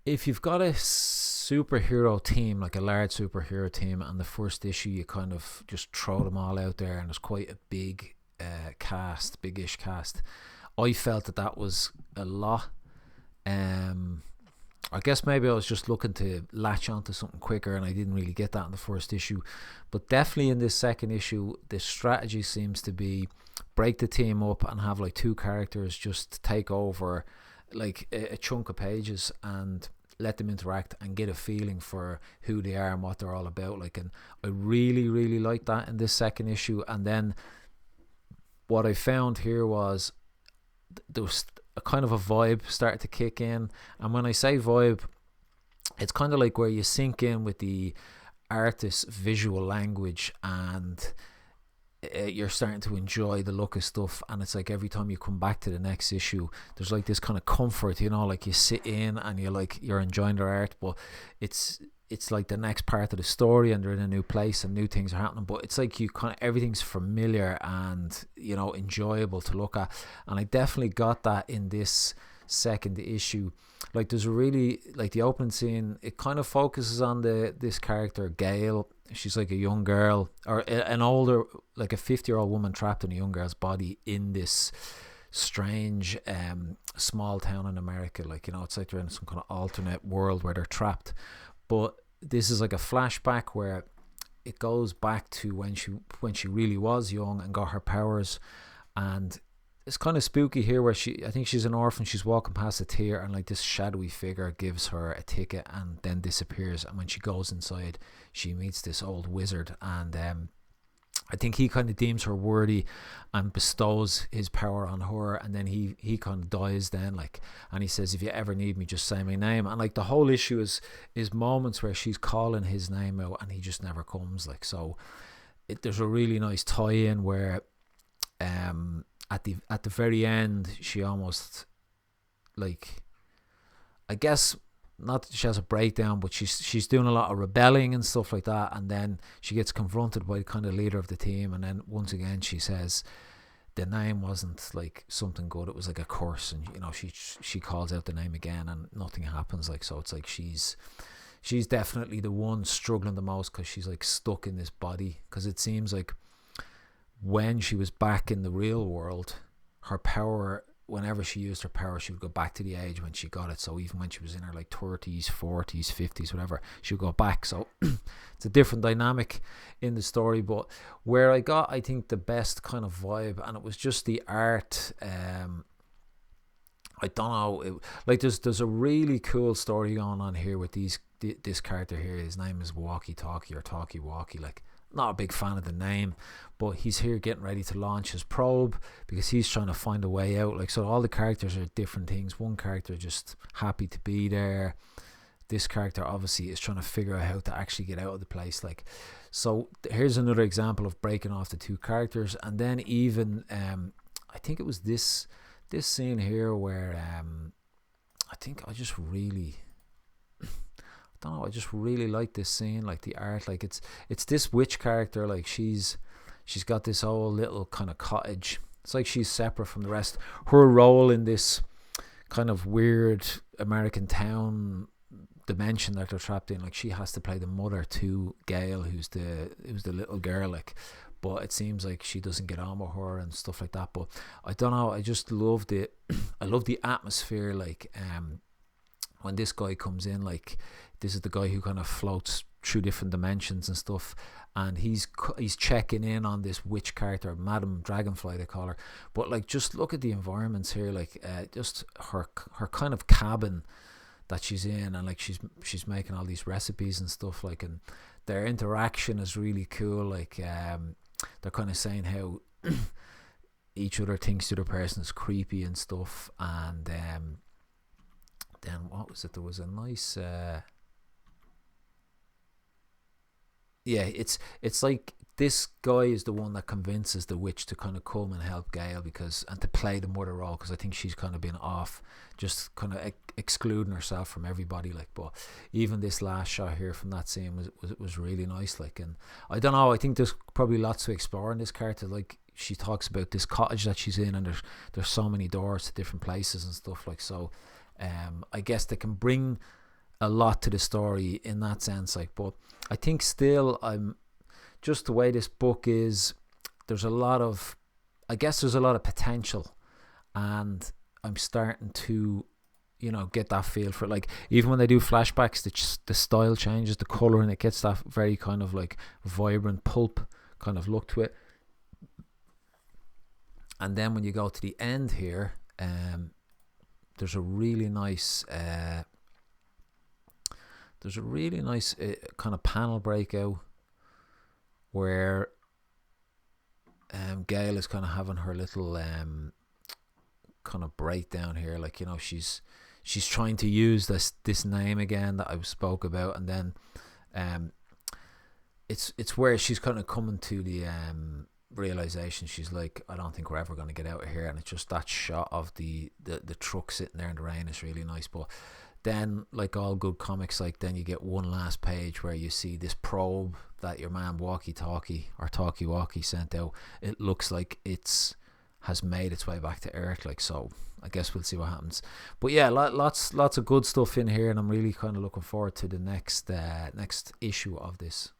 if you've got a superhero team, like a large superhero team, and the first issue you kind of just throw them all out there, and there's quite a big cast, big-ish cast. I felt that that was a lot. Um, I guess maybe I was just looking to latch onto something quicker, and I didn't really get that in the first issue. But definitely in this second issue, the strategy seems to be break the team up and have like two characters just take over like a chunk of pages and let them interact and get a feeling for who they are and what they're all about. Like, and I really, really like that in this second issue. And then what I found here was there was a kind of a vibe started to kick in. And when I say vibe, it's kind of like where you sink in with the artist's visual language, and you're starting to enjoy the look of stuff. And it's like every time you come back to the next issue, there's like this kind of comfort, you know, like you sit in and you're enjoying their art, but it's like the next part of the story and they're in a new place and new things are happening, but it's like you kind of everything's familiar and, you know, enjoyable to look at. And I definitely got that in this second issue. Like, there's a really, like, the opening scene, it kind of focuses on this character Gail. She's like a young girl, or an older, like a 50-year-old woman trapped in a young girl's body in this strange small town in America. Like, you know, it's like they're in some kind of alternate world where they're trapped. But this is like a flashback where it goes back to when she really was young and got her powers. And it's kind of spooky here where I think she's an orphan, she's walking past a tier, and like this shadowy figure gives her a ticket and then disappears. And when she goes inside, she meets this old wizard, and I think he kind of deems her worthy and bestows his power on her. And then he kind of dies then, like, and he says, if you ever need me, just say my name. And like the whole issue is moments where she's calling his name out and he just never comes. Like, so there's a really nice tie-in where at the very end, she almost, like, I guess, not that she has a breakdown, but she's doing a lot of rebelling and stuff like that, and then she gets confronted by the kind of leader of the team, and then once again she says the name wasn't like something good, it was like a curse, and, you know, she calls out the name again and nothing happens. Like, so it's like she's definitely the one struggling the most, because she's like stuck in this body, because it seems like when she was back in the real world, her power, whenever she used her power, she would go back to the age when she got it. So even when she was in her like 30s, 40s, 50s, whatever, she would go back. So it's a different dynamic in the story. But where I got, I think, the best kind of vibe, and it was just the art. I don't know, like there's a really cool story going on here with this character here. His name is Walkie Talkie, or Talkie Walkie. Like, not a big fan of the name, but he's here getting ready to launch his probe because he's trying to find a way out. Like, so all the characters are different things. One character just happy to be there. This character obviously is trying to figure out how to actually get out of the place. Like, so here's another example of breaking off the two characters. And then even I think it was this scene here where I think I just really I just really like this scene, like the art. Like, it's this witch character, like she's got this whole little kind of cottage. It's like she's separate from the rest. Her role in this kind of weird American town dimension that they're trapped in, like, she has to play the mother to Gail, who's the little girl, like, but it seems like she doesn't get on with her and stuff like that. But I don't know, I just loved it. I love the atmosphere, like, when this guy comes in, like, this is the guy who kind of floats through different dimensions and stuff, and he's checking in on this witch character, Madame Dragonfly they call her. But like, just look at the environments here, like just her kind of cabin that she's in, and like she's making all these recipes and stuff, like, and their interaction is really cool. Like, they're kind of saying how each other thinks the other person is creepy and stuff. And then what was it? There was a nice it's like this guy is the one that convinces the witch to kind of come and help Gail, and to play the mother role, because I think she's kind of been off, just kind of excluding herself from everybody. Like, but even this last shot here from that scene was really nice. Like, and I don't know, I think there's probably lots to explore in this character. Like, she talks about this cottage that she's in, and there's so many doors to different places and stuff, like, so I guess they can bring a lot to the story in that sense. Like, but I think still, I'm just the way this book is. There's a lot of, I guess, there's a lot of potential, and I'm starting to, get that feel for it. Like, even when they do flashbacks, the style changes, the color, and it gets that very kind of like vibrant pulp kind of look to it. And then when you go to the end here, there's a really nice kind of panel breakout where Gail is kind of having her little kind of breakdown here. Like, she's trying to use this name again that I spoke about, and then it's where she's kind of coming to the realization. She's like, I don't think we're ever going to get out of here. And it's just that shot of the truck sitting there in the rain is really nice. But then, like all good comics, like, then you get one last page where you see this probe that your man Talkie Walkie sent out. It looks like has made its way back to Earth. Like, so I guess we'll see what happens. But yeah, lots of good stuff in here, and I'm really kind of looking forward to the next issue of this.